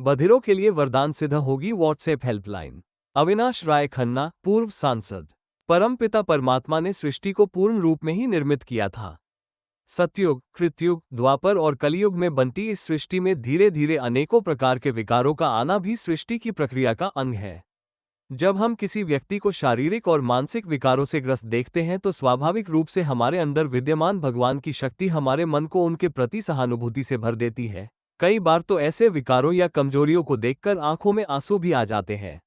बधिरों के लिए वरदान सिद्ध होगी व्हाट्सएप हेल्पलाइन। अविनाश राय खन्ना, पूर्व सांसद। परमपिता परमात्मा ने सृष्टि को पूर्ण रूप में ही निर्मित किया था। सतयुग, कृतयुग, द्वापर और कलयुग में बनती इस सृष्टि में धीरे धीरे अनेकों प्रकार के विकारों का आना भी सृष्टि की प्रक्रिया का अंग है। जब हम किसी व्यक्ति को शारीरिक और मानसिक विकारों से ग्रस्त देखते हैं तो स्वाभाविक रूप से हमारे अंदर विद्यमान भगवान की शक्ति हमारे मन को उनके प्रति सहानुभूति से भर देती है। कई बार तो ऐसे विकारों या कमजोरियों को देखकर आंखों में आंसू भी आ जाते हैं।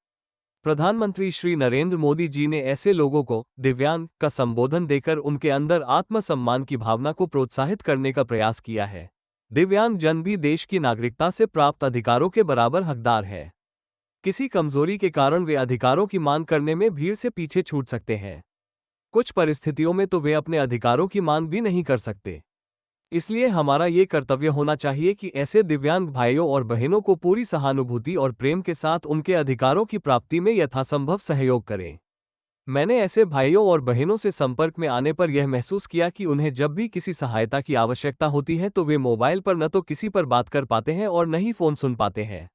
प्रधानमंत्री श्री नरेंद्र मोदी जी ने ऐसे लोगों को दिव्यांग का संबोधन देकर उनके अंदर आत्मसम्मान की भावना को प्रोत्साहित करने का प्रयास किया है। दिव्यांग जन भी देश की नागरिकता से प्राप्त अधिकारों के बराबर हकदार है। किसी कमजोरी के कारण वे अधिकारों की मांग करने में भीड़ से पीछे छूट सकते हैं। कुछ परिस्थितियों में तो वे अपने अधिकारों की मांग भी नहीं कर सकते। इसलिए हमारा ये कर्तव्य होना चाहिए कि ऐसे दिव्यांग भाइयों और बहनों को पूरी सहानुभूति और प्रेम के साथ उनके अधिकारों की प्राप्ति में यथासंभव सहयोग करें। मैंने ऐसे भाइयों और बहनों से संपर्क में आने पर यह महसूस किया कि उन्हें जब भी किसी सहायता की आवश्यकता होती है तो वे मोबाइल पर न तो किसी पर बात कर पाते हैं और न ही फोन सुन पाते हैं।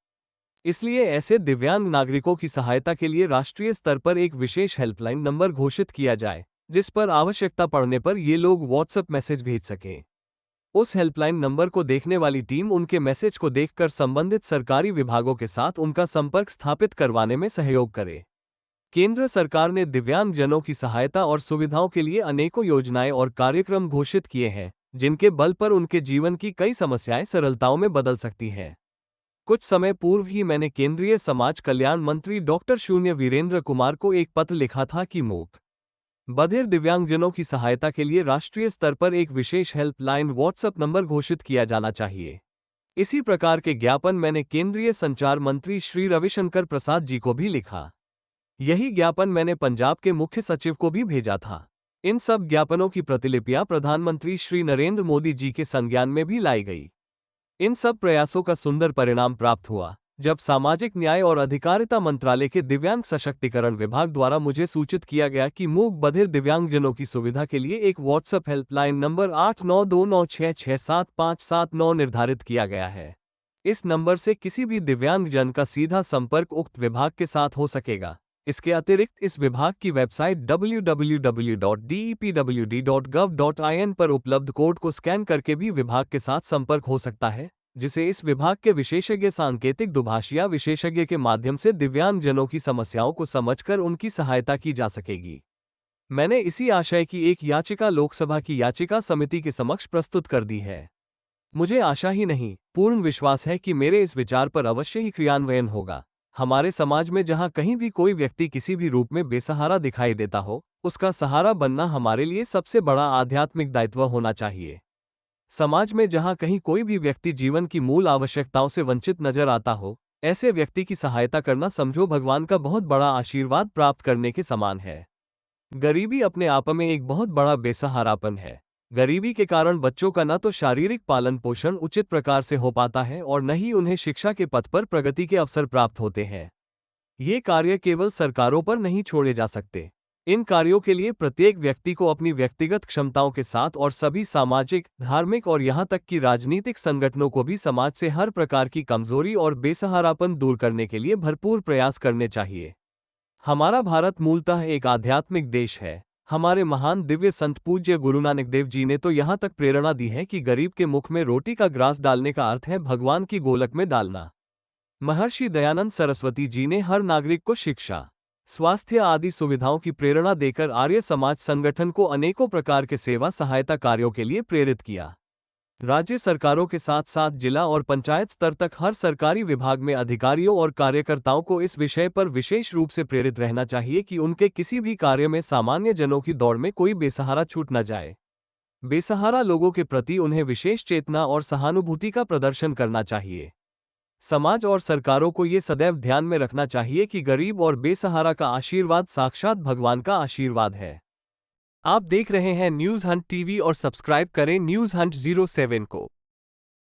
इसलिए ऐसे दिव्यांग नागरिकों की सहायता के लिए राष्ट्रीय स्तर पर एक विशेष हेल्पलाइन नंबर घोषित किया जाए, जिस पर आवश्यकता पड़ने पर ये लोग व्हाट्सएप मैसेज भेज सकें। उस हेल्पलाइन नंबर को देखने वाली टीम उनके मैसेज को देखकर संबंधित सरकारी विभागों के साथ उनका संपर्क स्थापित करवाने में सहयोग करे। केंद्र सरकार ने दिव्यांग जनों की सहायता और सुविधाओं के लिए अनेकों योजनाएं और कार्यक्रम घोषित किए हैं, जिनके बल पर उनके जीवन की कई समस्याएं सरलताओं में बदल सकती हैं। कुछ समय पूर्व ही मैंने केंद्रीय समाज कल्याण मंत्री डॉक्टर शून्य वीरेंद्र कुमार को एक पत्र लिखा था कि मूक बधिर दिव्यांगजनों की सहायता के लिए राष्ट्रीय स्तर पर एक विशेष हेल्पलाइन व्हाट्सएप नंबर घोषित किया जाना चाहिए। इसी प्रकार के ज्ञापन मैंने केंद्रीय संचार मंत्री श्री रविशंकर प्रसाद जी को भी लिखा। यही ज्ञापन मैंने पंजाब के मुख्य सचिव को भी भेजा था। इन सब ज्ञापनों की प्रतिलिपियां प्रधानमंत्री श्री नरेंद्र मोदी जी के संज्ञान में भी लाई गई। इन सब प्रयासों का सुंदर परिणाम प्राप्त हुआ जब सामाजिक न्याय और अधिकारिता मंत्रालय के दिव्यांग सशक्तिकरण विभाग द्वारा मुझे सूचित किया गया कि मूक बधिर दिव्यांगजनों की सुविधा के लिए एक व्हाट्सएप हेल्पलाइन नंबर 8929667579 निर्धारित किया गया है। इस नंबर से किसी भी दिव्यांगजन का सीधा संपर्क उक्त विभाग के साथ हो सकेगा। इसके अतिरिक्त इस विभाग की वेबसाइट www.depwd.gov.in पर उपलब्ध कोड को स्कैन करके भी विभाग के साथ संपर्क हो सकता है, जिसे इस विभाग के विशेषज्ञ सांकेतिक दुभाषिया विशेषज्ञ के माध्यम से दिव्यांगजनों की समस्याओं को समझकर उनकी सहायता की जा सकेगी। मैंने इसी आशय की एक याचिका लोकसभा की याचिका समिति के समक्ष प्रस्तुत कर दी है। मुझे आशा ही नहीं, पूर्ण विश्वास है कि मेरे इस विचार पर अवश्य ही क्रियान्वयन होगा। हमारे समाज में जहां कहीं भी कोई व्यक्ति किसी भी रूप में बेसहारा दिखाई देता हो, उसका सहारा बनना हमारे लिए सबसे बड़ा आध्यात्मिक दायित्व होना चाहिए। समाज में जहां कहीं कोई भी व्यक्ति जीवन की मूल आवश्यकताओं से वंचित नजर आता हो, ऐसे व्यक्ति की सहायता करना समझो भगवान का बहुत बड़ा आशीर्वाद प्राप्त करने के समान है। गरीबी अपने आप में एक बहुत बड़ा बेसहारापन है। गरीबी के कारण बच्चों का न तो शारीरिक पालन पोषण उचित प्रकार से हो पाता है और न ही उन्हें शिक्षा के पथ पर प्रगति के अवसर प्राप्त होते हैं। ये कार्य केवल सरकारों पर नहीं छोड़े जा सकते। इन कार्यों के लिए प्रत्येक व्यक्ति को अपनी व्यक्तिगत क्षमताओं के साथ और सभी सामाजिक, धार्मिक और यहाँ तक कि राजनीतिक संगठनों को भी समाज से हर प्रकार की कमजोरी और बेसहारापन दूर करने के लिए भरपूर प्रयास करने चाहिए। हमारा भारत मूलतः एक आध्यात्मिक देश है। हमारे महान दिव्य संत पूज्य गुरु नानक देव जी ने तो यहाँ तक प्रेरणा दी है कि गरीब के मुख में रोटी का ग्रास डालने का अर्थ है भगवान की गोलक में डालना। महर्षि दयानंद सरस्वती जी ने हर नागरिक को शिक्षा, स्वास्थ्य आदि सुविधाओं की प्रेरणा देकर आर्य समाज संगठन को अनेकों प्रकार के सेवा सहायता कार्यों के लिए प्रेरित किया। राज्य सरकारों के साथ साथ जिला और पंचायत स्तर तक हर सरकारी विभाग में अधिकारियों और कार्यकर्ताओं को इस विषय पर विशेष रूप से प्रेरित रहना चाहिए कि उनके किसी भी कार्य में सामान्य जनों की दौड़ में कोई बेसहारा छूट न जाए। बेसहारा लोगों के प्रति उन्हें विशेष चेतना और सहानुभूति का प्रदर्शन करना चाहिए। समाज और सरकारों को ये सदैव ध्यान में रखना चाहिए कि गरीब और बेसहारा का आशीर्वाद साक्षात भगवान का आशीर्वाद है। आप देख रहे हैं न्यूज़ हंट टीवी और सब्सक्राइब करें न्यूज़ हंट 07 को।